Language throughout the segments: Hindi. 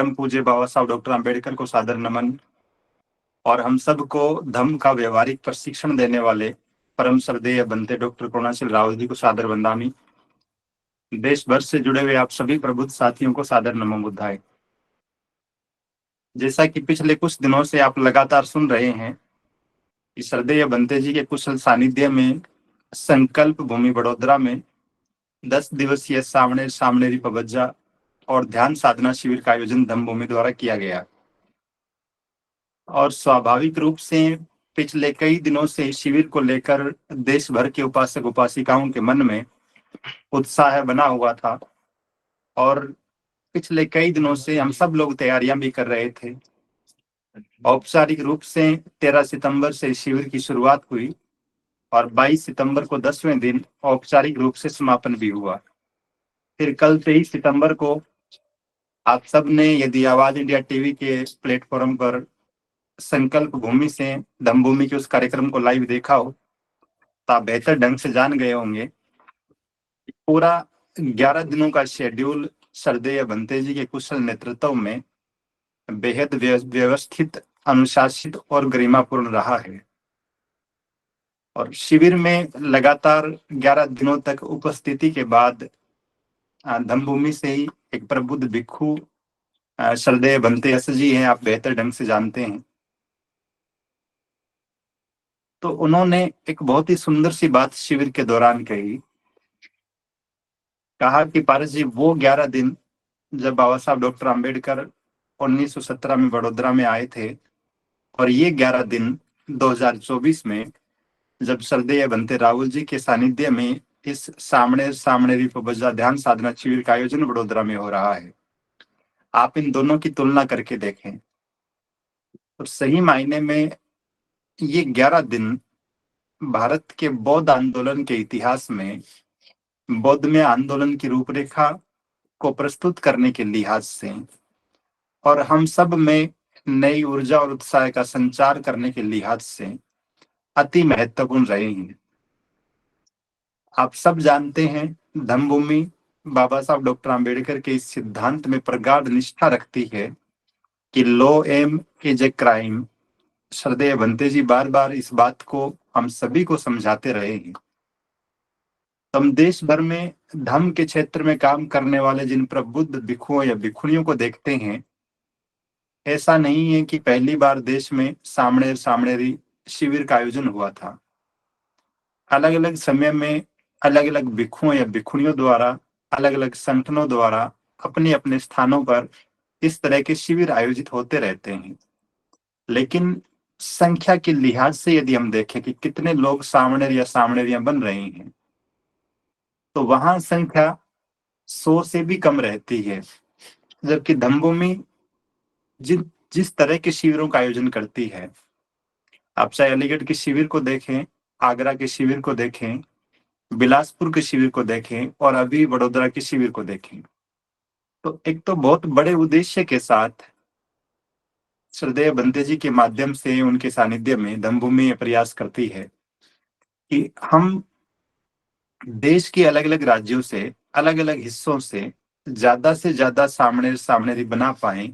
परम पूज्य बाबा साहब डॉक्टर आम्बेडकर को सादर नमन और हम सबको धम्म का व्यवहारिक प्रशिक्षण देने वाले परम श्रद्धेय बनते डॉक्टर करुणाशील रावल जी को सादर वंदामी। देश भर से जुड़े हुए आप सभी प्रबुद्ध साथियों को सादर नमो बुद्धाय। जैसा कि पिछले कुछ दिनों से आप लगातार सुन रहे हैं कि श्रद्धेय बनते जी के कुशल सानिध्य में संकल्प भूमि वडोदरा में 10 दिवसीय सामनेरी पबज्जा और ध्यान साधना शिविर का आयोजन धम्म भूमि द्वारा किया गया और स्वाभाविक रूप से पिछले कई दिनों से शिविर को लेकर देश भर के उपासक उपासिकाओं के मन में उत्साह बना हुआ था और पिछले कई दिनों से हम सब लोग तैयारियां भी कर रहे थे। औपचारिक रूप से 13 सितंबर से शिविर की शुरुआत हुई और 22 सितंबर को 10वें दिन औपचारिक रूप से समापन भी हुआ। फिर कल 23 सितंबर को आप सब ने यदि आवाज इंडिया टीवी के प्लेटफॉर्म पर संकल्प भूमि से धम्म भूमि के उस कार्यक्रम को लाइव देखा हो तो आप बेहतर ढंग से जान गए होंगे। पूरा 11 दिनों का शेड्यूल श्रद्धेय बनते जी के कुशल नेतृत्व में बेहद व्यवस्थित, अनुशासित और गरिमापूर्ण रहा है और शिविर में लगातार 11 दिनों तक उपस्थिति के बाद धम्म भूमि से ही एक प्रबुद्ध भिक्षु श्रद्धेय बनते जी हैं, आप बेहतर ढंग से जानते हैं। तो उन्होंने एक बहुत ही सुंदर सी बात शिविर के दौरान कहा कि पारस जी, वो 11 दिन जब बाबा साहब डॉक्टर आम्बेडकर 1917 में वडोदरा में आए थे और ये 11 दिन 2024 में जब श्रद्धेय बनते राहुल जी के सानिध्य में इस सामनेरी पबज्जा ध्यान साधना शिविर का आयोजन वडोदरा में हो रहा है, आप इन दोनों की तुलना करके देखें तो सही मायने में ये 11 दिन भारत के बौद्ध आंदोलन के इतिहास में बौद्ध में आंदोलन की रूपरेखा को प्रस्तुत करने के लिहाज से और हम सब में नई ऊर्जा और उत्साह का संचार करने के लिहाज से अति महत्वपूर्ण रहे हैं। आप सब जानते हैं धम्म भूमि बाबा साहब डॉक्टर आम्बेडकर के इस सिद्धांत में प्रगाढ़ निष्ठा रखती है कि law M is a crime. श्रद्धेय बनते जी बार बार इस बात को हम सभी को समझाते रहे हैं। हम देश भर में धम्म के क्षेत्र में काम करने वाले जिन प्रबुद्ध भिक्षुओं या भिक्षुणियों को देखते हैं, ऐसा नहीं है कि पहली बार देश में सामनेरी शिविर का आयोजन हुआ था। अलग अलग समय में अलग अलग भिक्षुओं या भिक्षुणियों द्वारा, अलग अलग संगठनों द्वारा अपने अपने स्थानों पर इस तरह के शिविर आयोजित होते रहते हैं, लेकिन संख्या के लिहाज से यदि हम देखें कि कितने लोग सामनेर या सामनेरियां बन रहे हैं तो वहां संख्या 100 से भी कम रहती है। जबकि धम्म भूमि जिस तरह के शिविरों का आयोजन करती है, आप चाहे अलीगढ़ के शिविर को देखें, आगरा के शिविर को देखें, बिलासपुर के शिविर को देखें और अभी वडोदरा के शिविर को देखें, तो एक तो बहुत बड़े उद्देश्य के साथ श्रद्धेय बनते जी के माध्यम से उनके सानिध्य में धम्म भूमि प्रयास करती है कि हम देश के अलग अलग राज्यों से, अलग अलग हिस्सों से ज्यादा सामनेरी बना पाए,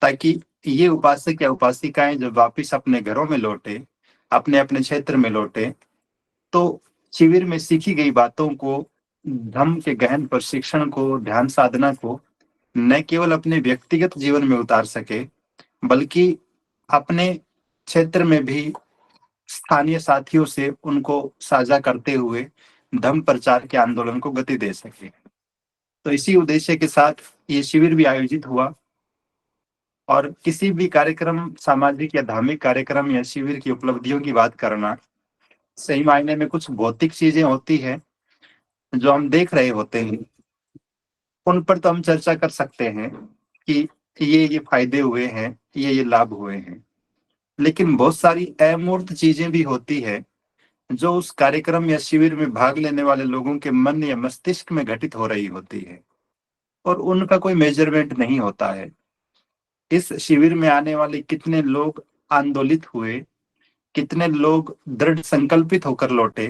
ताकि ये उपासक या उपासिकाएं जब वापिस अपने घरों में लौटे, अपने अपने क्षेत्र में लौटे, तो शिविर में सीखी गई बातों को, धम्म के गहन प्रशिक्षण को, ध्यान साधना को न केवल अपने व्यक्तिगत जीवन में उतार सके, बल्कि अपने क्षेत्र में भी स्थानीय साथियों से उनको साझा करते हुए धम्म प्रचार के आंदोलन को गति दे सके। तो इसी उद्देश्य के साथ ये शिविर भी आयोजित हुआ और किसी भी कार्यक्रम, सामाजिक या धार्मिक कार्यक्रम या शिविर की उपलब्धियों की बात करना, सही मायने में कुछ भौतिक चीजें होती है जो हम देख रहे होते हैं, उन पर तो हम चर्चा कर सकते हैं कि ये फायदे हुए हैं, ये लाभ हुए हैं, लेकिन बहुत सारी अमूर्त चीजें भी होती है जो उस कार्यक्रम या शिविर में भाग लेने वाले लोगों के मन या मस्तिष्क में घटित हो रही होती है और उनका कोई मेजरमेंट नहीं होता है। इस शिविर में आने वाले कितने लोग आंदोलित हुए, कितने लोग दृढ़ संकल्पित होकर लौटे,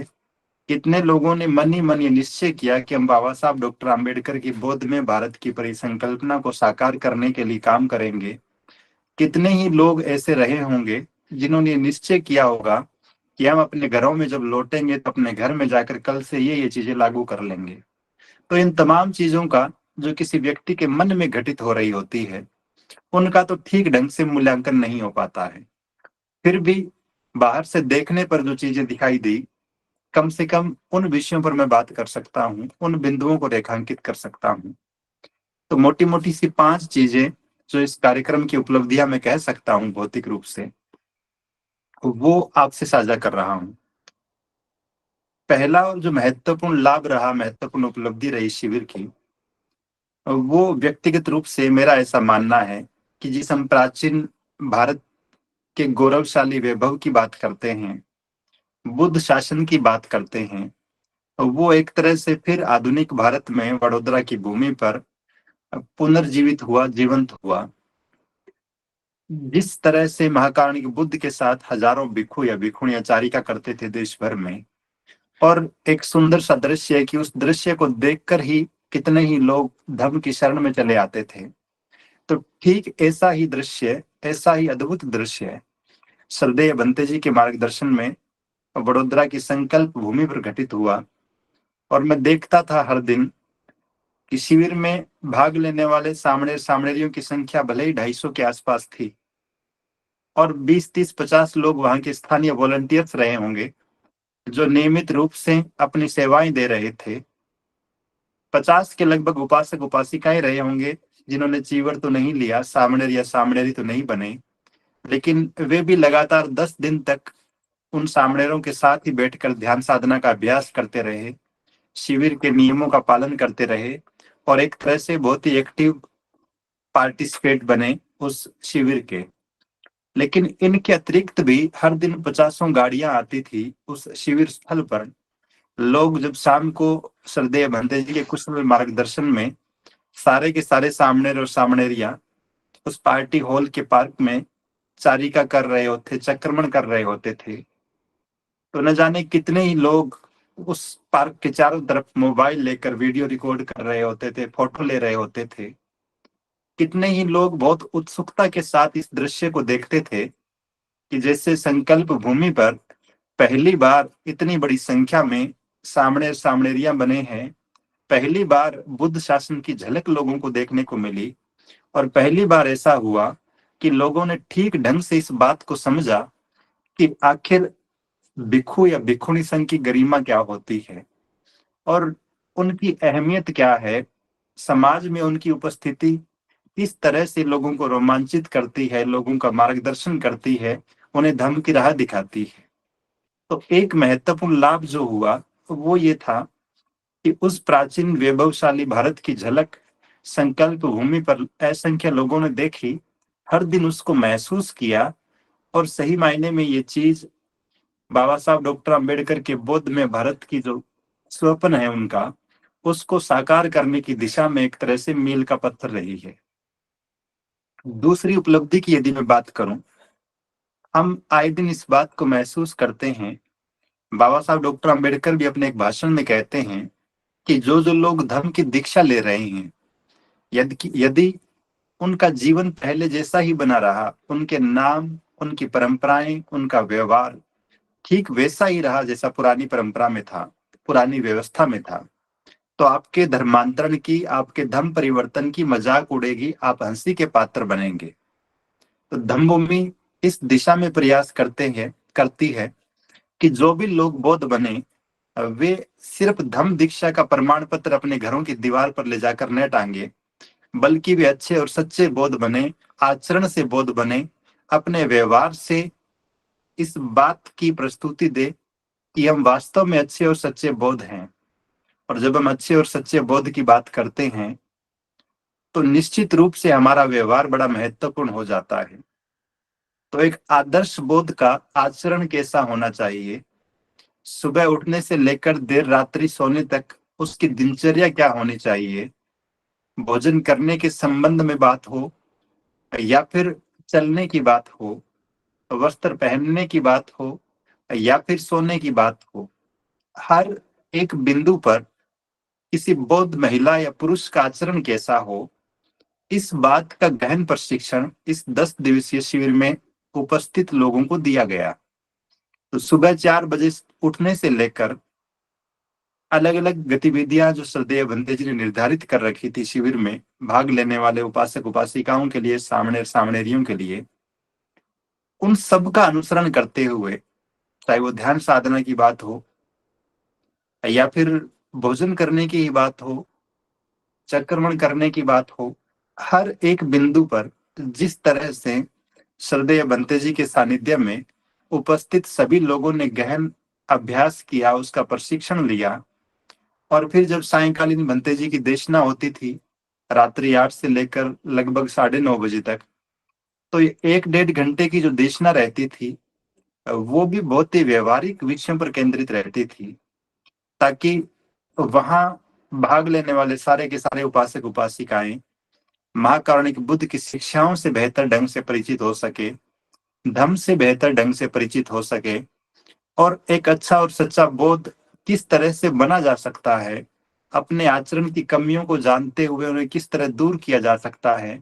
कितने लोगों ने मन ही मन ये निश्चय किया कि हम बाबा साहब डॉक्टर आम्बेडकर की गोद में भारत की परिसंकल्पना को साकार करने के लिए काम करेंगे। कितने ही लोग ऐसे रहे होंगे जिन्होंने निश्चय किया होगा कि हम अपने घरों में जब लौटेंगे तो अपने घर में जाकर कल से ये चीजें लागू कर लेंगे। तो इन तमाम चीजों का जो किसी व्यक्ति के मन में घटित हो रही होती है, उनका तो ठीक ढंग से मूल्यांकन नहीं हो पाता है। फिर भी बाहर से देखने पर जो चीजें दिखाई दी, कम से कम उन विषयों पर मैं बात कर सकता हूँ, उन बिंदुओं को रेखांकित कर सकता हूँ। तो मोटी मोटी सी 5 चीजें जो इस कार्यक्रम की उपलब्धियां मैं कह सकता हूँ भौतिक रूप से, वो आपसे साझा कर रहा हूँ। पहला और जो महत्वपूर्ण लाभ रहा, महत्वपूर्ण उपलब्धि रही शिविर की, वो व्यक्तिगत रूप से मेरा ऐसा मानना है कि जिस हम प्राचीन भारत के गौरवशाली वैभव की बात करते हैं, बुद्ध शासन की बात करते हैं, तो वो एक तरह से फिर आधुनिक भारत में वडोदरा की भूमि पर पुनर्जीवित हुआ, जीवंत हुआ। जिस तरह से महाकारुणिक बुद्ध के साथ हजारों भिक्षु या भिक्षुणियां चारिका करते थे देश भर में, और एक सुंदर सा दृश्य है कि उस दृश्य को देखकर ही कितने ही लोग धर्म की शरण में चले आते थे। तो ठीक ऐसा ही दृश्य, ऐसा ही अद्भुत दृश्य है श्रद्धेय बंते जी के मार्गदर्शन में वडोदरा की संकल्प भूमि पर घटित हुआ। और मैं देखता था हर दिन कि शिविर में भाग लेने वाले सामने सामनेरियों की संख्या भले ही 250 के आसपास थी, और 20, 30, 50 लोग वहां के स्थानीय वॉलंटियर्स रहे होंगे जो नियमित रूप से अपनी सेवाएं दे रहे थे। 50 के लगभग उपासक उपासिकाएं रहे होंगे जिन्होंने चीवर तो नहीं लिया, सामनेर या सामनेरी तो नहीं बने, लेकिन वे भी लगातार 10 दिन तक उन सामनेरों के साथ ही बैठकर ध्यान साधना का अभ्यास करते रहे, शिविर के नियमों का पालन करते रहे, और एक तरह से बहुत ही एक्टिव पार्टिसिपेट बने उस शिविर के। लेकिन इनके अतिरिक्त भी हर दिन 50 गाड़ियां आती थी उस शिविर स्थल पर। लोग जब शाम को श्रद्धेय भंते जी के कुशल मार्गदर्शन में सारे के सारे सामनेर और सामनेरिया उस पार्टी हॉल के पार्क में चारिका कर रहे होते, चक्रमण कर रहे होते थे, तो न जाने कितने ही लोग उस पार्क के चारों तरफ मोबाइल लेकर वीडियो रिकॉर्ड कर रहे होते थे, फोटो ले रहे होते थे। कितने ही लोग बहुत उत्सुकता के साथ इस दृश्य को देखते थे कि जैसे संकल्प भूमि पर पहली बार इतनी बड़ी संख्या में सामने सामनेरिया बने हैं। पहली बार बुद्ध शासन की झलक लोगों को देखने को मिली, और पहली बार ऐसा हुआ कि लोगों ने ठीक ढंग से इस बात को समझा कि आखिर भिक्षु या भिक्षुणी संघ की गरिमा क्या होती है और उनकी अहमियत क्या है, समाज में उनकी उपस्थिति किस तरह से लोगों को रोमांचित करती है, लोगों का मार्गदर्शन करती है, उन्हें धर्म की राह दिखाती है। तो एक महत्वपूर्ण लाभ जो हुआ वो ये था कि उस प्राचीन वैभवशाली भारत की झलक संकल्प भूमि पर असंख्य लोगों ने देखी, हर दिन उसको महसूस किया, और सही मायने में ये चीज बाबा साहब डॉक्टर अंबेडकर के बोध में भारत की जो स्वप्न है उनका, उसको साकार करने की दिशा में एक तरह से मील का पत्थर रही है। दूसरी उपलब्धि की यदि मैं बात करूं, हम आए दिन इस बात को महसूस करते हैं, बाबा साहब डॉक्टर अंबेडकर भी अपने एक भाषण में कहते हैं कि जो जो लोग धर्म की दीक्षा ले रहे हैं, यदि यदि उनका जीवन पहले जैसा ही बना रहा, उनके नाम, उनकी परंपराएं, उनका व्यवहार ठीक वैसा ही रहा जैसा पुरानी परंपरा में था, पुरानी व्यवस्था में था, तो आपके धर्मांतरण की, आपके धर्म परिवर्तन की मजाक उड़ेगी, आप हंसी के पात्र बनेंगे। तो धम्मभूमि इस दिशा में प्रयास करती है कि जो भी लोग बौद्ध बने, वे सिर्फ धम्म दीक्षा का प्रमाण पत्र अपने घरों की दीवार पर ले जाकर न टांगे, बल्कि वे अच्छे और सच्चे बौद्ध बने, आचरण से बौद्ध बने, अपने व्यवहार से इस बात की प्रस्तुति दे कि हम वास्तव में अच्छे और सच्चे बौद्ध हैं। और जब हम अच्छे और सच्चे बौद्ध की बात करते हैं तो निश्चित रूप से हमारा व्यवहार बड़ा महत्वपूर्ण हो जाता है। तो एक आदर्श बौद्ध का आचरण कैसा होना चाहिए, सुबह उठने से लेकर देर रात्रि सोने तक उसकी दिनचर्या क्या होनी चाहिए, भोजन करने के संबंध में बात हो या फिर चलने की बात हो, वस्त्र पहनने की बात हो या फिर सोने की बात हो, हर एक बिंदु पर किसी बौद्ध महिला या पुरुष का आचरण कैसा हो, इस बात का गहन प्रशिक्षण इस 10 दिवसीय शिविर में उपस्थित लोगों को दिया गया। तो सुबह 4 बजे उठने से लेकर अलग अलग गतिविधियां जो श्रद्धेय भंते जी ने निर्धारित कर रखी थी शिविर में भाग लेने वाले उपासक उपासिकाओं के लिए, सामने सामनेरियों के लिए, उन सब का अनुसरण करते हुए, चाहे वो ध्यान साधना की बात हो या फिर भोजन करने की ही बात हो, चक्रमण करने की बात हो, हर एक बिंदु पर जिस तरह से श्रद्धेय भंते जी के सानिध्य में उपस्थित सभी लोगों ने गहन अभ्यास किया, उसका प्रशिक्षण लिया, और फिर जब सायंकालीन भंते जी की देशना होती थी रात्रि 8 से लेकर लगभग 9:30 बजे तक, तो ये 1-1.5 घंटे की जो देशना रहती थी वो भी बहुत ही व्यवहारिक विषयों पर केंद्रित रहती थी, ताकि वहां भाग लेने वाले सारे के सारे उपासक उपासिकाएं महाकारुणिक बुद्ध की शिक्षाओं से बेहतर ढंग से परिचित हो सके, धम्म से बेहतर ढंग से परिचित हो सके, और एक अच्छा और सच्चा बोध किस तरह से बना जा सकता है, अपने आचरण की कमियों को जानते हुए उन्हें किस तरह दूर किया जा सकता है,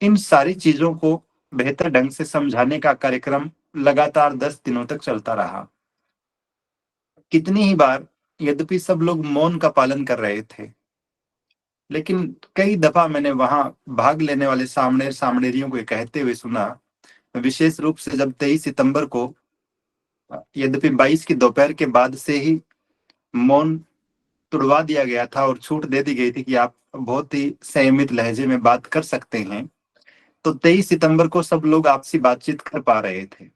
इन सारी चीजों को बेहतर ढंग से समझाने का कार्यक्रम लगातार 10 दिनों तक चलता रहा। कितनी ही बार, यद्यपि सब लोग मौन का पालन कर रहे थे, लेकिन कई दफा मैंने वहां भाग लेने वाले सामनेरियों को कहते हुए सुना, विशेष रूप से जब 23 सितंबर को, यद्यपि 22 की दोपहर के बाद से ही मौन तुड़वा दिया गया था और छूट दे दी गई थी कि आप बहुत ही संयमित लहजे में बात कर सकते हैं, तो 23 सितंबर को सब लोग आपसी बातचीत कर पा रहे थे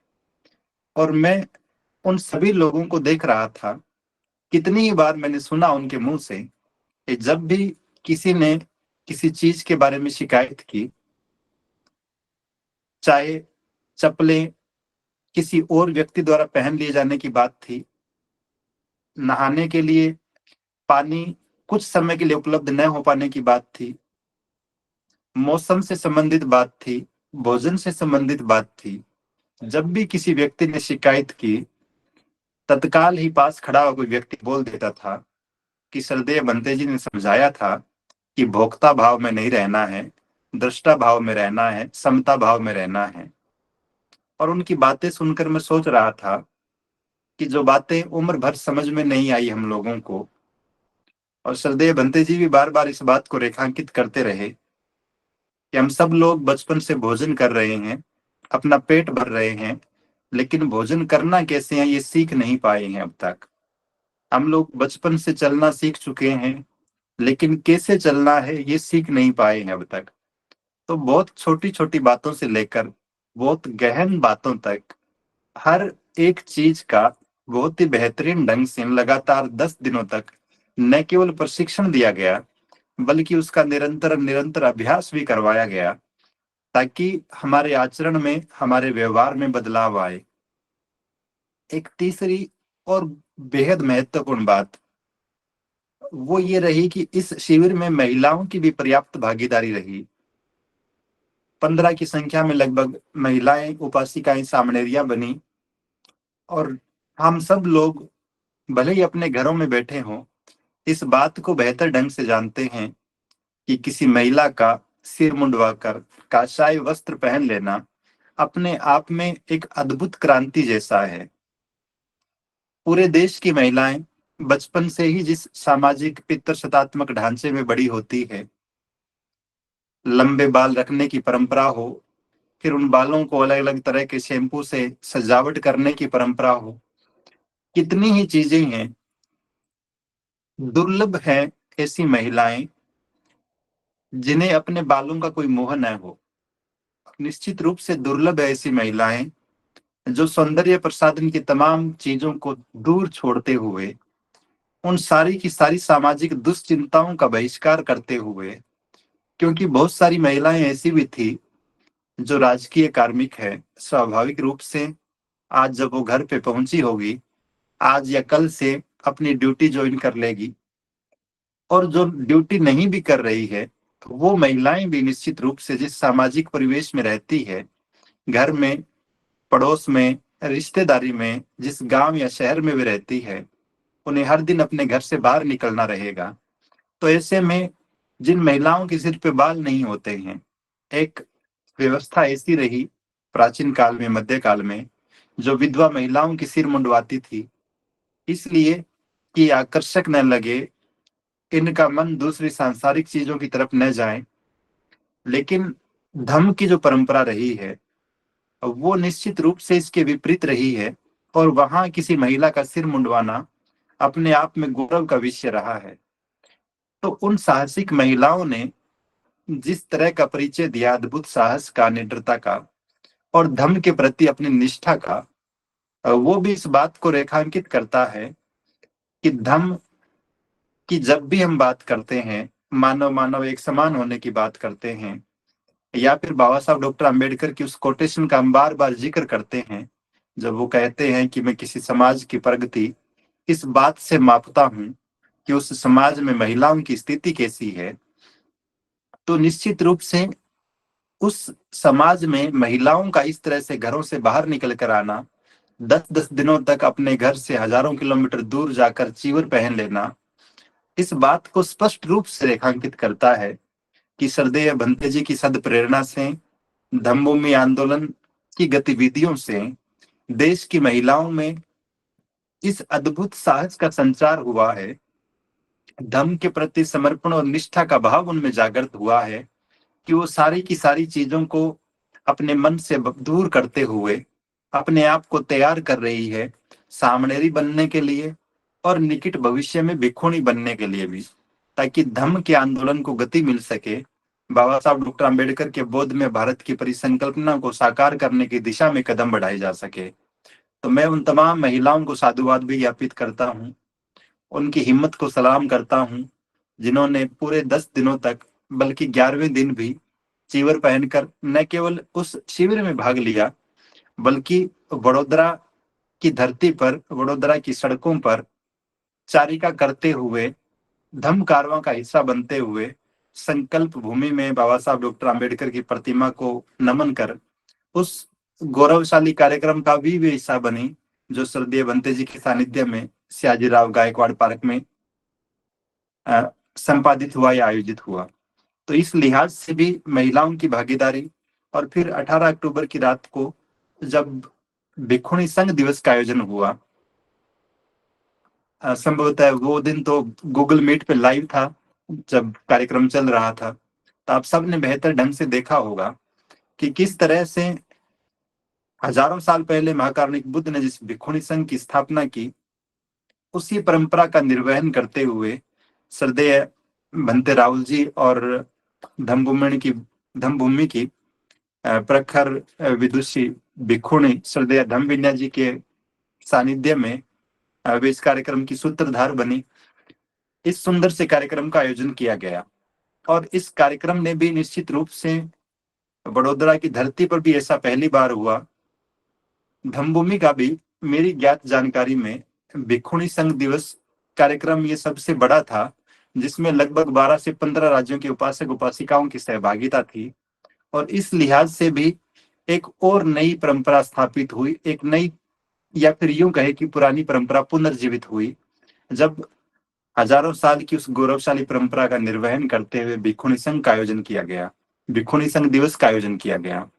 और मैं उन सभी लोगों को देख रहा था। कितनी ही बार मैंने सुना उनके मुंह से कि जब भी किसी ने किसी चीज के बारे में शिकायत की, चाहे चप्पलें किसी और व्यक्ति द्वारा पहन लिए जाने की बात थी, नहाने के लिए पानी कुछ समय के लिए उपलब्ध न हो पाने की बात थी, मौसम से संबंधित बात थी, भोजन से संबंधित बात थी, जब भी किसी व्यक्ति ने शिकायत की, तत्काल ही पास खड़ा हुआ कोई व्यक्ति बोल देता था कि श्रद्धेय भंते जी ने समझाया था कि भोक्ता भाव में नहीं रहना है, दृष्टा भाव में रहना है, समता भाव में रहना है। और उनकी बातें सुनकर मैं सोच रहा था कि जो बातें उम्र भर समझ में नहीं आई हम लोगों को, और श्रद्धेय भंते जी भी बार बार इस बात को रेखांकित करते रहे कि हम सब लोग बचपन से भोजन कर रहे हैं, अपना पेट भर रहे हैं, लेकिन भोजन करना कैसे है ये सीख नहीं पाए हैं अब तक। हम लोग बचपन से चलना सीख चुके हैं, लेकिन कैसे चलना है ये सीख नहीं पाए हैं अब तक। तो बहुत छोटी छोटी बातों से लेकर बहुत गहन बातों तक हर एक चीज का बहुत ही बेहतरीन ढंग से लगातार 10 दिनों तक न केवल प्रशिक्षण दिया गया, बल्कि उसका निरंतर निरंतर अभ्यास भी करवाया गया, ताकि हमारे आचरण में, हमारे व्यवहार में बदलाव आए। एक तीसरी और बेहद महत्वपूर्ण बात वो ये रही कि इस शिविर में महिलाओं की भी पर्याप्त भागीदारी रही। 15 की संख्या में लगभग महिलाएं उपासिकाएं सामनेरियां बनी, और हम सब लोग भले ही अपने घरों में बैठे हों, इस बात को बेहतर ढंग से जानते हैं कि किसी महिला का सिर मुंडवाकर काशाय वस्त्र पहन लेना अपने आप में एक अद्भुत क्रांति जैसा है। पूरे देश की महिलाएं बचपन से ही जिस सामाजिक पितृसत्तात्मक ढांचे में बड़ी होती है, लंबे बाल रखने की परंपरा हो, फिर उन बालों को अलग अलग तरह के शैम्पू से सजावट करने की परंपरा हो, कितनी ही चीजें हैं, दुर्लभ है ऐसी महिलाएं जिन्हें अपने बालों का कोई मोह न हो। निश्चित रूप से दुर्लभ है ऐसी महिलाएं जो सौंदर्य प्रसाधन की तमाम चीजों को दूर छोड़ते हुए, उन सारी की सारी सामाजिक दुश्चिंताओं का बहिष्कार करते हुए, क्योंकि बहुत सारी महिलाएं ऐसी भी थी जो राजकीय कार्मिक है, स्वाभाविक रूप से आज जब वो घर पे पहुंची होगी, आज या कल से अपनी ड्यूटी ज्वाइन कर लेगी, और जो ड्यूटी नहीं भी कर रही है वो महिलाएं भी निश्चित रूप से जिस सामाजिक परिवेश में रहती है, घर में, पड़ोस में, रिश्तेदारी में, जिस गांव या शहर में भी रहती है, उन्हें हर दिन अपने घर से बाहर निकलना रहेगा। तो ऐसे में जिन महिलाओं के सिर पे बाल नहीं होते हैं, एक व्यवस्था ऐसी रही प्राचीन काल में, मध्यकाल में, जो विधवा महिलाओं की सिर मुंडवाती थी, इसलिए कि आकर्षक न लगे, इनका मन दूसरी सांसारिक चीजों की तरफ न जाए। लेकिन धम्म की जो परंपरा रही है वो निश्चित रूप से इसके विपरीत रही है, और वहां किसी महिला का सिर मुंडवाना अपने आप में गौरव का विषय रहा है। तो उन साहसिक महिलाओं ने जिस तरह का परिचय दिया, अद्भुत साहस का, निडरता का और धर्म के प्रति अपनी निष्ठा का, वो भी इस बात को रेखांकित करता है कि धर्म की जब भी हम बात करते हैं, मानव मानव एक समान होने की बात करते हैं, या फिर बाबा साहब डॉक्टर अंबेडकर की उस कोटेशन का हम बार बार जिक्र करते हैं, जब वो कहते हैं कि मैं किसी समाज की प्रगति इस बात से मापता हूं कि उस समाज में महिलाओं की स्थिति कैसी है, तो निश्चित रूप से उस समाज में महिलाओं का इस तरह से घरों से बाहर निकल कर आना, 10-10 दिनों तक अपने घर से हजारों किलोमीटर दूर जाकर चीवर पहन लेना, इस बात को स्पष्ट रूप से रेखांकित करता है कि श्रद्धेय भंते जी की सद प्रेरणा से, धम्मभूमि आंदोलन की गतिविधियों से देश की महिलाओं में इस अद्भुत साहस का संचार हुआ है, धम्म के प्रति समर्पण और निष्ठा का भाव उनमें जागृत हुआ है कि वो सारी की सारी चीजों को अपने मन से दूर करते हुए अपने आप को तैयार कर रही है सामनेरी बनने के लिए और निकट भविष्य में भिक्षुणी बनने के लिए भी, ताकि धम्म के आंदोलन को गति मिल सके, बाबा साहब डॉक्टर अंबेडकर के बोध में भारत की परिसंकल्पना को साकार करने की दिशा में कदम बढ़ाए जा सके। तो मैं उन तमाम महिलाओं को साधुवाद भी ज्ञापित करता हूँ, उनकी हिम्मत को सलाम करता हूँ, जिन्होंने पूरे 10 दिनों तक, बल्कि 11वें दिन भी चीवर पहनकर न केवल उस शिविर में भाग लिया, बल्कि वडोदरा की धरती पर, वडोदरा की सड़कों पर चारिका करते हुए, धम्म कारवां का हिस्सा बनते हुए, संकल्प भूमि में बाबा साहब डॉक्टर अंबेडकर की प्रतिमा को नमन कर उस गौरवशाली कार्यक्रम का भी वे हिस्सा बनी, जो श्रद्धेय भंते जी के सानिध्य में सयाजीराव गायकवाड़ पार्क में संपादित हुआ या आयोजित हुआ। तो इस लिहाज से भी महिलाओं की भागीदारी, और फिर 18 अक्टूबर की रात को जब भिक्षुणी संघ दिवस का आयोजन हुआ, संभवतः वो दिन तो गूगल मीट पे लाइव था जब कार्यक्रम चल रहा था, तो आप सबने बेहतर ढंग से देखा होगा कि किस तरह से हजारों साल पहले महाकारुणिक बुद्ध ने जिस भिक्षुणी संघ की स्थापना की, उसी परंपरा का निर्वहन करते हुए श्रद्धेय भंते राहुल जी और धम्मभूमि की प्रखर विदुषी भिक्षुणी श्रद्धेय धम्मविनय जी के सानिध्य में वे इस कार्यक्रम की सूत्रधार बनी। इस सुंदर से कार्यक्रम का आयोजन किया गया, और इस कार्यक्रम ने भी निश्चित रूप से वडोदरा की धरती पर भी ऐसा पहली बार हुआ। धम्मभूमि का भी मेरी ज्ञात जानकारी में भिक्षुणी संघ दिवस कार्यक्रम ये सबसे बड़ा था, जिसमें लगभग 12 से 15 राज्यों के उपासक उपासिकाओं की सहभागिता थी, और इस लिहाज से भी एक और नई परंपरा स्थापित हुई, एक नई, या फिर यूं कहे कि पुरानी परंपरा पुनर्जीवित हुई, जब हजारों साल की उस गौरवशाली परंपरा का निर्वहन करते हुए भिक्षुणी संघ का आयोजन किया गया, भिक्षुणी संघ दिवस का आयोजन किया गया।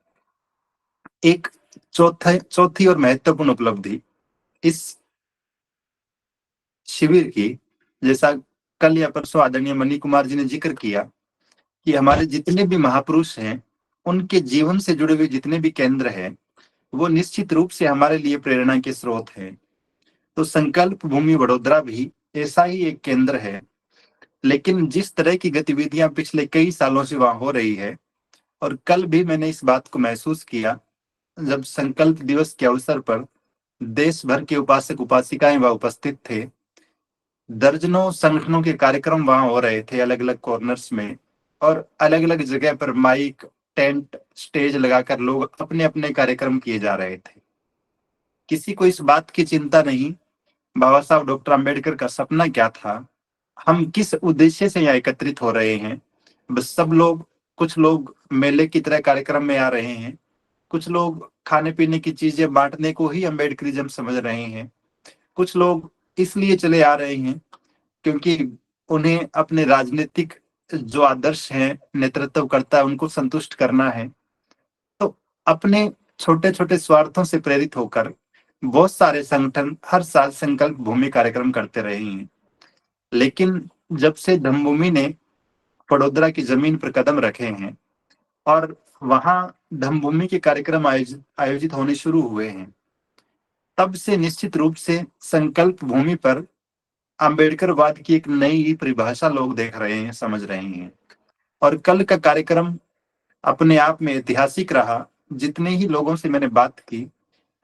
एक चौथी और महत्वपूर्ण उपलब्धि इस शिविर की, जैसा कल या परसों आदरणीय मनी कुमार जी ने जिक्र किया कि हमारे जितने भी महापुरुष हैं, उनके जीवन से जुड़े हुए जितने भी केंद्र हैं, वो निश्चित रूप से हमारे लिए प्रेरणा के स्रोत हैं। तो संकल्प भूमि वडोदरा भी ऐसा ही एक केंद्र है, लेकिन जिस तरह की गतिविधियां पिछले कई सालों से वहां हो रही है, और कल भी मैंने इस बात को महसूस किया जब संकल्प दिवस के अवसर पर देश भर के उपासक उपासिकाएं वहां उपस्थित थे, दर्जनों संगठनों के कार्यक्रम वहां हो रहे थे अलग अलग कॉर्नर्स में, और अलग अलग जगह पर माइक, टेंट, स्टेज लगाकर लोग अपने अपने कार्यक्रम किए जा रहे थे। किसी को इस बात की चिंता नहीं बाबा साहब डॉक्टर अंबेडकर का सपना क्या था, हम किस उद्देश्य से यहाँ एकत्रित हो रहे हैं। बस सब लोग, कुछ लोग मेले की तरह कार्यक्रम में आ रहे हैं, कुछ लोग खाने पीने की चीजें बांटने को ही अम्बेडकरिज्म समझ रहे हैं, कुछ लोग इसलिए चले आ रहे हैं क्योंकि उन्हें अपने राजनीतिक जो आदर्श हैं, नेतृत्व करता है, उनको संतुष्ट करना है। तो अपने छोटे छोटे स्वार्थों से प्रेरित होकर बहुत सारे संगठन हर साल संकल्प भूमि कार्यक्रम करते रहे हैं। लेकिन जब से धम्मभूमि ने वडोदरा की जमीन पर कदम रखे हैं और वहां धम्मभूमि के कार्यक्रम आयोजित होने शुरू हुए हैं, तब से निश्चित रूप से संकल्प भूमि पर आम्बेडकरवाद की एक नई परिभाषा लोग देख रहे हैं, समझ रहे हैं। और कल का कार्यक्रम अपने आप में ऐतिहासिक रहा। जितने ही लोगों से मैंने बात की,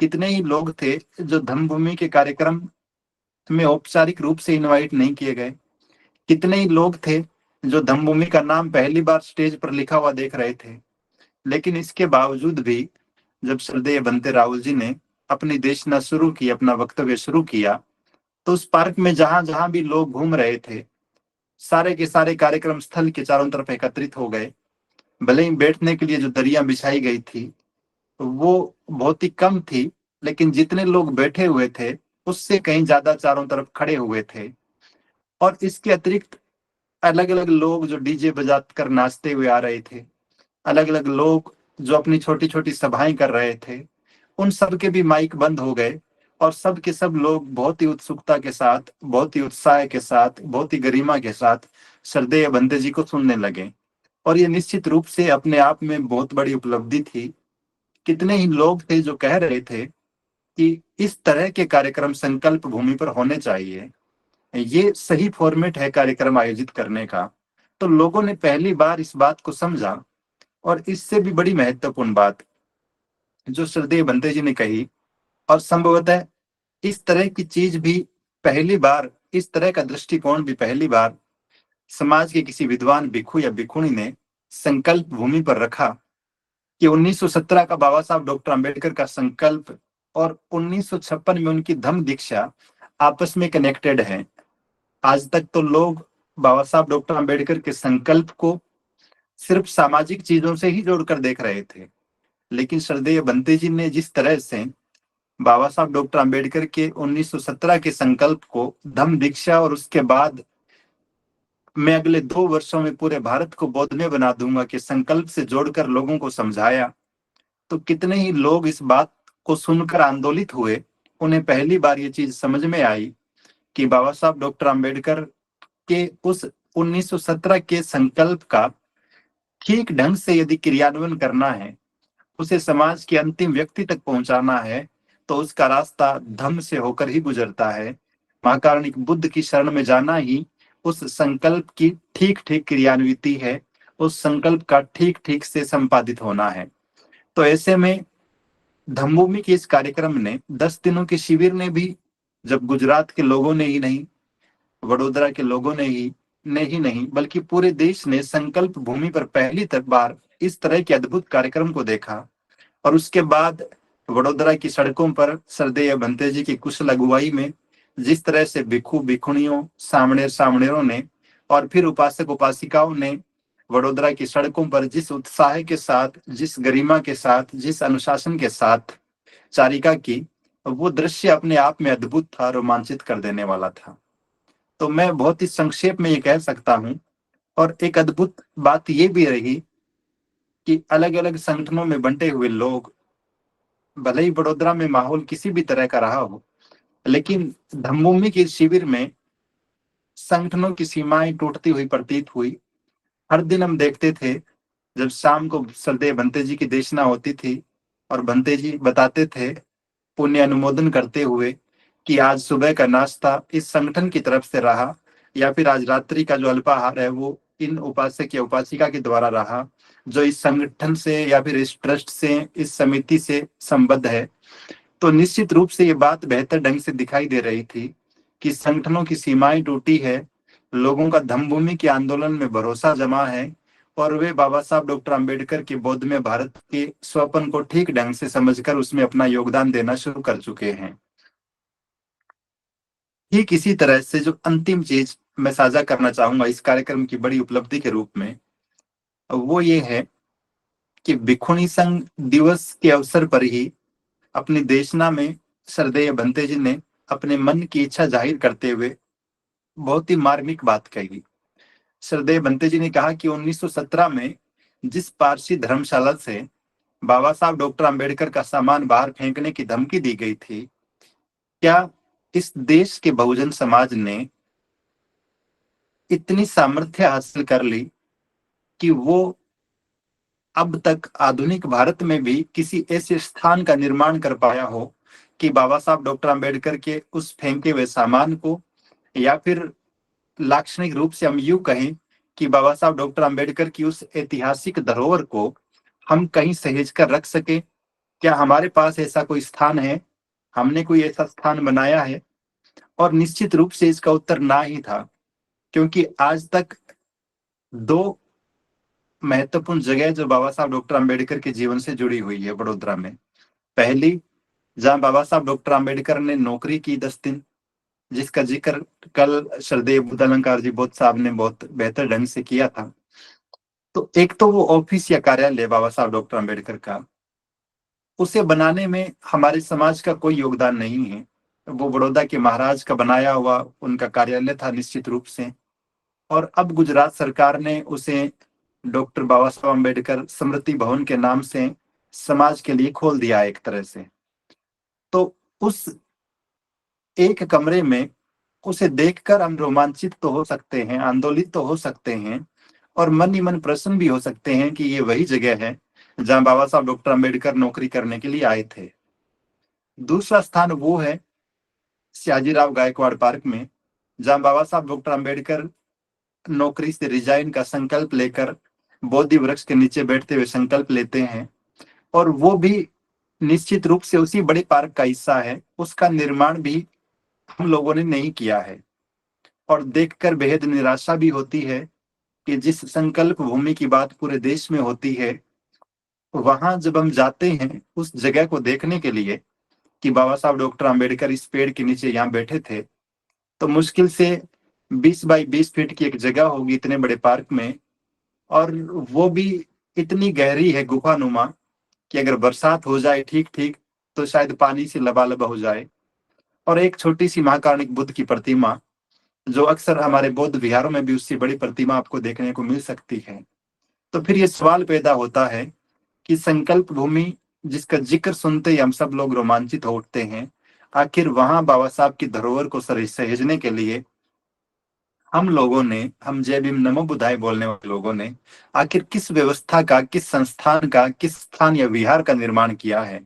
कितने ही लोग थे जो धम्मभूमि के कार्यक्रम में औपचारिक रूप से इनवाइट नहीं किए गए। कितने ही लोग थे जो धम्मभूमि का नाम पहली बार स्टेज पर लिखा हुआ देख रहे थे। लेकिन इसके बावजूद भी जब श्रद्धेय बनते राहुल जी ने अपनी देशना शुरू की, अपना वक्तव्य शुरू किया, तो उस पार्क में जहां जहां भी लोग घूम रहे थे, सारे के सारे कार्यक्रम स्थल के चारों तरफ एकत्रित हो गए। भले ही बैठने के लिए जो दरिया बिछाई गई थी वो बहुत ही कम थी, लेकिन जितने लोग बैठे हुए थे उससे कहीं ज्यादा चारों तरफ खड़े हुए थे। और इसके अतिरिक्त अलग अलग लोग जो डीजे बजा कर नाचते हुए आ रहे थे, अलग अलग लोग जो अपनी छोटी छोटी सभाएं कर रहे थे, उन सब के भी माइक बंद हो गए और सब के सब लोग बहुत ही उत्सुकता के साथ, बहुत ही उत्साह के साथ, बहुत ही गरिमा के साथ श्रद्धेय बंते जी को सुनने लगे। और ये निश्चित रूप से अपने आप में बहुत बड़ी उपलब्धि थी। कितने ही लोग थे जो कह रहे थे कि इस तरह के कार्यक्रम संकल्प भूमि पर होने चाहिए, ये सही फॉर्मेट है कार्यक्रम आयोजित करने का। तो लोगों ने पहली बार इस बात को समझा। और इससे भी बड़ी महत्वपूर्ण बात जो श्रद्धेय बंते जी ने कही, और संभवतः इस तरह की चीज भी पहली बार, इस तरह का दृष्टिकोण भी पहली बार समाज के किसी विद्वान भिक्षु या भिक्षुणी ने संकल्प भूमि पर रखा कि 1917 का बाबा साहब डॉक्टर अंबेडकर का संकल्प और 1956 में उनकी धम्म दीक्षा आपस में कनेक्टेड है। आज तक तो लोग बाबा साहब डॉक्टर अंबेडकर के संकल्प को सिर्फ सामाजिक चीजों से ही जोड़कर देख रहे थे। लेकिन श्रद्धेय बंते जी ने जिस तरह से बाबा साहब डॉक्टर अंबेडकर के 1917 के संकल्प को धम्म दीक्षा और उसके बाद मैं अगले 2 वर्षों में पूरे भारत को बौद्धमय बना दूंगा के संकल्प से जोड़कर लोगों को समझाया, तो कितने ही लोग इस बात को सुनकर आंदोलित हुए। उन्हें पहली बार ये चीज समझ में आई कि बाबा साहब डॉक्टर अंबेडकर के उस 1917 के संकल्प का ठीक ढंग से यदि क्रियान्वयन करना है, उसे समाज के अंतिम व्यक्ति तक पहुंचाना है, तो उसका रास्ता धम्म से होकर ही गुजरता है। महाकारुणिक बुद्ध की शरण में जाना ही उस संकल्प की ठीक ठीक क्रियान्विति है, उस संकल्प का ठीक ठीक से संपादित होना है। तो ऐसे में धम्मभूमि के इस कार्यक्रम ने 10 दिनों के शिविर ने भी, जब गुजरात के लोगों ने ही नहीं, वडोदरा के लोगों ने ही नहीं बल्कि पूरे देश ने संकल्प भूमि पर पहली बार इस तरह के अद्भुत कार्यक्रम को देखा। और उसके बाद वडोदरा की सड़कों पर श्रद्धेय बंते जी की कुशल अगुवाई में जिस तरह से भिक्षु भिक्षुणियों, सामणेर सामणेरों ने और फिर उपासक उपासिकाओं ने वडोदरा की सड़कों पर जिस उत्साह के साथ, जिस गरिमा के साथ, जिस अनुशासन के साथ चारिका की, वो दृश्य अपने आप में अद्भुत था, रोमांचित कर देने वाला था। तो मैं बहुत ही संक्षेप में ये कह सकता हूं। और एक अद्भुत बात ये भी रही कि अलग अलग संगठनों में बंटे हुए लोग, भले ही वडोदरा में माहौल किसी भी तरह का रहा हो, लेकिन धम्मभूमि के शिविर में संगठनों की सीमाएं टूटती हुई प्रतीत हुई। हर दिन हम देखते थे जब शाम को श्रद्धेय बंते जी की देशना होती थी और बंते जी बताते थे पुण्य अनुमोदन करते हुए कि आज सुबह का नाश्ता इस संगठन की तरफ से रहा, या फिर आज रात्रि का जो अल्पाहार है वो इन उपासक या उपासिका के द्वारा रहा, जो इस संगठन से या फिर इस ट्रस्ट से, इस समिति से संबद्ध है। तो निश्चित रूप से ये बात बेहतर ढंग से दिखाई दे रही थी कि संगठनों की सीमाएं टूटी है, लोगों का धम्मभूमि के आंदोलन में भरोसा जमा है और वे बाबा साहब डॉक्टर अंबेडकर के बौद्धमय भारत के स्वप्न को ठीक ढंग से समझकर उसमें अपना योगदान देना शुरू कर चुके हैं। ठीक इसी तरह से जो अंतिम चीज मैं साझा करना चाहूंगा इस कार्यक्रम की बड़ी उपलब्धि के रूप में, वो ये है कि भिक्षुणी संघ दिवस के अवसर पर ही अपनी देशना में श्रद्धेय बंते जी ने अपने मन की इच्छा जाहिर करते हुए बहुत ही मार्मिक बात कही। श्रद्धेय बंते जी ने कहा कि 1917 में जिस पारसी धर्मशाला से बाबा साहब डॉक्टर अंबेडकर का सामान बाहर फेंकने की धमकी दी गई थी, क्या इस देश के बहुजन समाज ने इतनी सामर्थ्य हासिल कर ली कि वो अब तक आधुनिक भारत में भी किसी ऐसे स्थान का निर्माण कर पाया हो कि बाबा साहब डॉक्टर अंबेडकर के उस फेंके हुए सामान को, या फिर लाक्षणिक रूप से हम यूं कहें कि बाबा साहब डॉक्टर अंबेडकर की उस ऐतिहासिक धरोहर को हम कहीं सहेज कर रख सके? क्या हमारे पास ऐसा कोई स्थान है? हमने कोई ऐसा स्थान बनाया है? और निश्चित रूप से इसका उत्तर ना ही था, क्योंकि आज तक दो महत्वपूर्ण जगह जो बाबा साहब डॉक्टर अंबेडकर के जीवन से जुड़ी हुई है वडोदरा में। पहली, जहां बाबा साहब डॉक्टर अंबेडकर ने नौकरी की 10 दिन, जिसका जिक्र कल श्रद्धेय बुद्धालंकार जी बोध साहब ने बहुत बेहतर ढंग से किया था। तो एक तो वो ऑफिस या कार्यालय बाबा साहब डॉक्टर अंबेडकर का, उसे बनाने में हमारे समाज का कोई योगदान नहीं है। वो बड़ौदा के महाराज का बनाया हुआ उनका कार्यालय था निश्चित रूप से, और अब गुजरात सरकार ने उसे डॉक्टर बाबा साहब अंबेडकर स्मृति भवन के नाम से समाज के लिए खोल दिया एक तरह से। तो उस एक कमरे में उसे देखकर हम रोमांचित तो हो सकते हैं, आंदोलित तो हो सकते हैं, और मन ही मन प्रसन्न भी हो सकते हैं कि ये वही जगह है जहां बाबा साहब डॉक्टर अंबेडकर नौकरी करने के लिए आए थे। दूसरा स्थान वो है सयाजीराव गायकवाड़ पार्क में, जहां बाबा साहब डॉक्टर अंबेडकर नौकरी से रिजाइन का संकल्प लेकर बोधि वृक्ष के नीचे बैठते हुए संकल्प लेते हैं, और वो भी निश्चित रूप से उसी बड़े पार्क का हिस्सा है। उसका निर्माण भी हम लोगों ने नहीं किया है, और देखकर बेहद निराशा भी होती है कि जिस संकल्प भूमि की बात पूरे देश में होती है, वहां जब हम जाते हैं उस जगह को देखने के लिए कि बाबा साहब डॉक्टर अंबेडकर इस पेड़ के नीचे यहाँ बैठे थे, तो मुश्किल से 20 बाई 20 फीट की एक जगह होगी इतने बड़े पार्क में, और वो भी इतनी गहरी है गुफानुमा कि अगर बरसात हो जाए ठीक ठीक तो शायद पानी से लबालब हो जाए। और एक छोटी सी महाकारुणिक बुद्ध की प्रतिमा, जो अक्सर हमारे बौद्ध विहारों में भी उससे बड़ी प्रतिमा आपको देखने को मिल सकती है। तो फिर ये सवाल पैदा होता है कि संकल्प भूमि, जिसका जिक्र सुनते ही हम सब लोग रोमांचित हो उठते हैं, आखिर वहां बाबा साहब की धरोहर को सहेजने के लिए हम लोगों ने, हम जय भीम नमो बुद्धाय बोलने वाले लोगों ने आखिर किस व्यवस्था का, किस संस्थान का, किस स्थान या विहार का निर्माण किया है?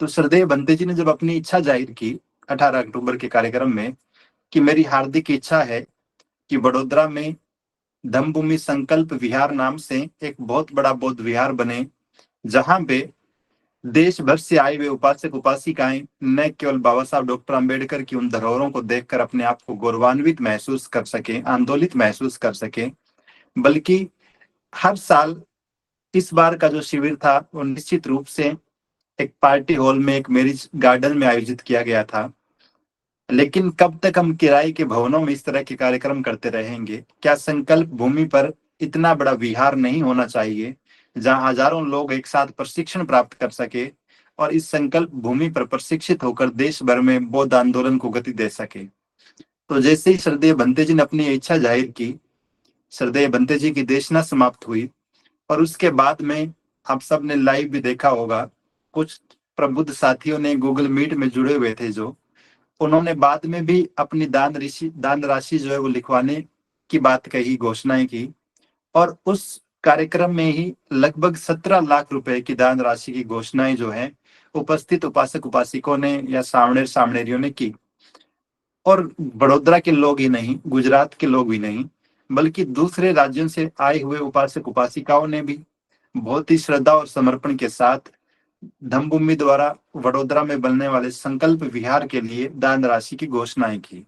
तो श्रद्धेय बंते जी ने जब अपनी इच्छा जाहिर की 18 अक्टूबर के कार्यक्रम में कि मेरी हार्दिक इच्छा है कि वडोदरा में धम्मभूमि संकल्प विहार नाम से एक बहुत बड़ा बौद्ध विहार बने, जहां पे देश भर से आए हुए उपासक उपासिकाएं न केवल बाबा साहब डॉक्टर अंबेडकर की उन धरोहरों को देखकर अपने आप को गौरवान्वित महसूस कर सके, आंदोलित महसूस कर सके, बल्कि हर साल इस बार का जो शिविर था वो निश्चित रूप से एक पार्टी हॉल में, एक मैरिज गार्डन में आयोजित किया गया था। लेकिन कब तक हम किराए के भवनों में इस तरह के कार्यक्रम करते रहेंगे? क्या संकल्प भूमि पर इतना बड़ा विहार नहीं होना चाहिए जहां हजारों लोग एक साथ प्रशिक्षण प्राप्त कर सके और इस संकल्प भूमि पर प्रशिक्षित होकर देश भर में बौद्ध आंदोलन को गति दे सके? तो जैसे ही श्रद्धेय बंते जी ने अपनी इच्छा जाहिर की, श्रद्धेय बंते जी की देशना समाप्त हुई, और उसके बाद में आप सब ने लाइव भी देखा होगा, कुछ प्रबुद्ध साथियों ने गूगल मीट में जुड़े हुए थे, जो उन्होंने बाद में भी अपनी दान राशि जो है वो लिखवाने की बात कही, घोषणाएं की, और उस कार्यक्रम में ही लगभग 17 लाख रुपए की दान राशि की घोषणाएं जो है उपस्थित उपासक उपासिकों ने या सामणेर सामणेरियों ने की। और बड़ोदरा के लोग ही नहीं, गुजरात के लोग भी नहीं, बल्कि दूसरे राज्यों से आए हुए उपासक उपासिकाओं ने भी बहुत ही श्रद्धा और समर्पण के साथ धम्मभूमि द्वारा वडोदरा में बनने वाले संकल्प विहार के लिए दान राशि की घोषणाएं की।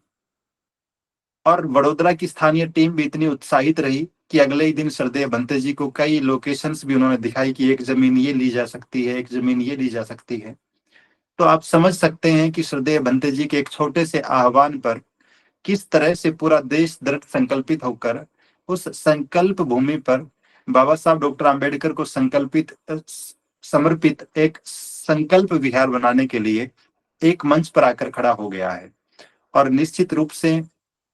और वडोदरा की स्थानीय टीम भी इतनी उत्साहित रही कि अगले ही दिन श्रद्धेय बंते जी को कई लोकेशंस भी उन्होंने दिखाई कि एक जमीन ये ली जा सकती है, एक जमीन ये ली जा सकती है। तो आप समझ सकते हैं कि श्रद्धेय बंते जी के एक छोटे से आह्वान पर किस तरह से पूरा देश दृढ़ संकल्पित होकर उस संकल्प भूमि पर बाबा साहब डॉक्टर अंबेडकर को समर्पित एक संकल्प विहार बनाने के लिए एक मंच पर आकर खड़ा हो गया है। और निश्चित रूप से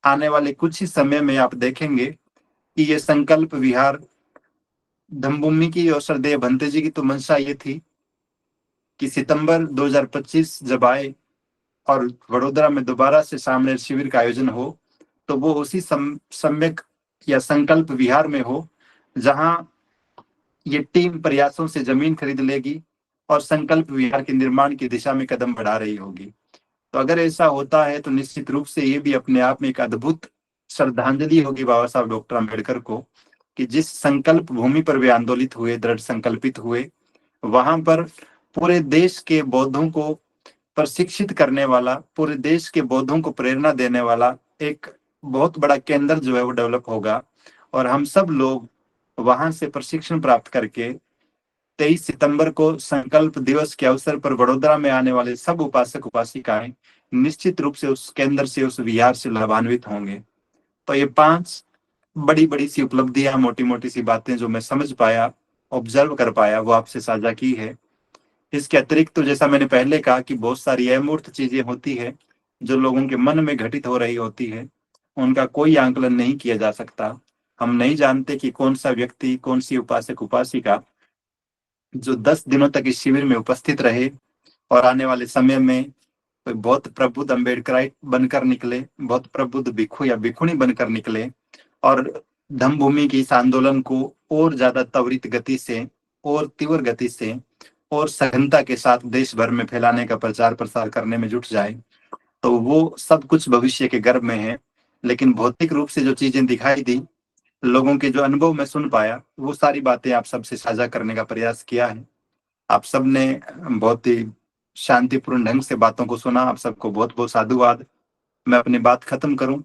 आने वाले कुछ ही समय में आप देखेंगे कि ये संकल्प विहार धम्मभूमि की और श्रद्धेय भंते जी की तो मंशा ये थी कि सितंबर 2025 जब आए और वडोदरा में दोबारा से सामने शिविर का आयोजन हो, तो वो उसी सम्यक या संकल्प विहार में हो जहां ये टीम प्रयासों से जमीन खरीद लेगी और संकल्प विहार के निर्माण की दिशा में कदम बढ़ा रही होगी। तो अगर ऐसा होता है तो निश्चित रूप से ये भी अपने आप में एक अद्भुत श्रद्धांजलि होगी बाबा साहब डॉक्टर अम्बेडकर को, कि जिस संकल्प भूमि पर वे आंदोलित हुए, दृढ़ संकल्पित हुए, वहां पर पूरे देश के बौद्धों को प्रशिक्षित करने वाला, पूरे देश के बौद्धों को प्रेरणा देने वाला एक बहुत बड़ा केंद्र जो है वो डेवलप होगा। और हम सब लोग वहां से प्रशिक्षण प्राप्त करके 23 सितंबर को संकल्प दिवस के अवसर पर वडोदरा में आने वाले सब उपासक उपासिकाएं निश्चित रूप से उस केंद्र से, उस विहार से लाभान्वित होंगे। तो ये 5 बड़ी बड़ी सी उपलब्धियां, मोटी मोटी सी बातें जो मैं समझ पाया, ऑब्जर्व कर पाया, वो आपसे साझा की है। इसके अतिरिक्त तो जैसा मैंने पहले कहा कि बहुत सारी अमूर्त चीजें होती है जो लोगों के मन में घटित हो रही होती है, उनका कोई आंकलन नहीं किया जा सकता। हम नहीं जानते कि कौन सा व्यक्ति, कौन सी उपासक उपासिका जो 10 दिनों तक इस शिविर में उपस्थित रहे और आने वाले समय में कोई बहुत प्रबुद्ध अम्बेडकराइट बनकर निकले, बहुत प्रबुद्ध भिक्खु या भिक्खुनी बनकर निकले और धम्मभूमि की इस आंदोलन को और ज्यादा त्वरित गति से और तीव्र गति से और सघनता के साथ देश भर में फैलाने का प्रचार प्रसार करने में जुट जाए। तो वो सब कुछ भविष्य के गर्भ में है, लेकिन भौतिक रूप से जो चीजें दिखाई दी, लोगों के जो अनुभव में सुन पाया, वो सारी बातें आप सबसे साझा करने का प्रयास किया है। आप सबने बहुत ही शांतिपूर्ण ढंग से बातों को सुना। आप सबको बहुत बहुत साधुवाद। मैं अपनी बात खत्म करूं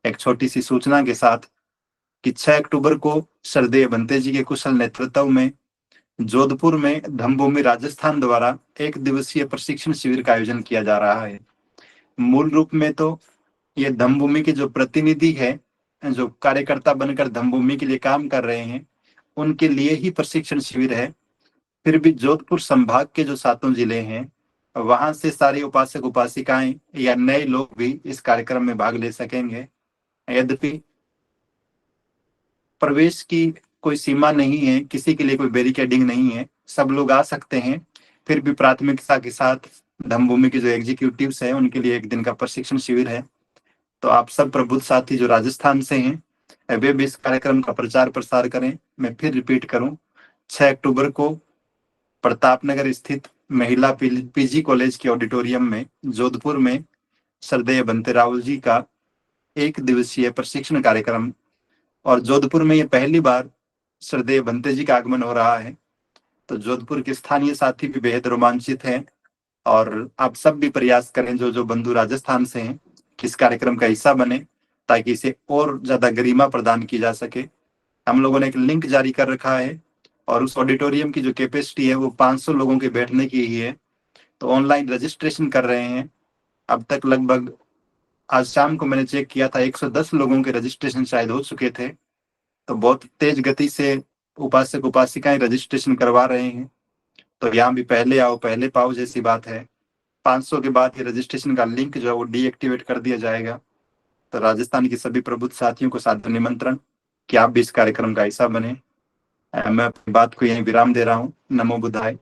एक छोटी सी सूचना के साथ कि 6 अक्टूबर को श्रद्धेय भंते जी के कुशल नेतृत्व में जोधपुर में धम्मभूमि राजस्थान द्वारा 1 दिवसीय प्रशिक्षण शिविर का आयोजन किया जा रहा है। मूल रूप में तो ये धम्मभूमि के जो प्रतिनिधि है, जो कार्यकर्ता बनकर धम्मभूमि के लिए काम कर रहे हैं, उनके लिए ही प्रशिक्षण शिविर है। फिर भी जोधपुर संभाग के जो 7 जिले हैं, वहां से सारी उपासक उपासिकाएं या नए लोग भी इस कार्यक्रम में भाग ले सकेंगे। यद्यपि प्रवेश की कोई सीमा नहीं है, किसी के लिए कोई बैरिकेडिंग नहीं है, सब लोग आ सकते हैं। फिर भी प्राथमिकता के साथ धम्मभूमि के जो एग्जीक्यूटिव्स हैं उनके लिए 1 दिन का प्रशिक्षण शिविर है। तो आप सब प्रबुद्ध साथी जो राजस्थान से हैं, वे भी इस कार्यक्रम का प्रचार प्रसार करें। मैं फिर रिपीट करूं, 6 अक्टूबर को प्रताप नगर स्थित महिला पीजी कॉलेज के ऑडिटोरियम में जोधपुर में श्रद्धेय भंते रावल जी का 1 दिवसीय प्रशिक्षण कार्यक्रम, और जोधपुर में ये पहली बार श्रद्धेय भंते जी का आगमन हो रहा है। तो जोधपुर के स्थानीय साथी भी बेहद रोमांचित हैं और आप सब भी प्रयास करें, जो जो बंधु राजस्थान से हैं, इस कार्यक्रम का हिस्सा बने ताकि इसे और ज्यादा गरिमा प्रदान की जा सके। हम लोगों ने एक लिंक जारी कर रखा है और उस ऑडिटोरियम की जो कैपेसिटी है वो 500 लोगों के बैठने की ही है। तो ऑनलाइन रजिस्ट्रेशन कर रहे हैं। अब तक लगभग, आज शाम को मैंने चेक किया था, 110 लोगों के रजिस्ट्रेशन शायद हो चुके थे। तो बहुत तेज गति से उपासक उपासिकाएं रजिस्ट्रेशन करवा रहे हैं। तो यहाँ भी पहले आओ पहले पाओ जैसी बात है। 500 के बाद ये रजिस्ट्रेशन का लिंक जो है वो डीएक्टिवेट कर दिया जाएगा। तो राजस्थान के सभी प्रबुद्ध साथियों को सादर निमंत्रण कि आप भी इस कार्यक्रम का हिस्सा बने। मैं अपनी बात को यहीं विराम दे रहा हूँ। नमो बुद्धाय।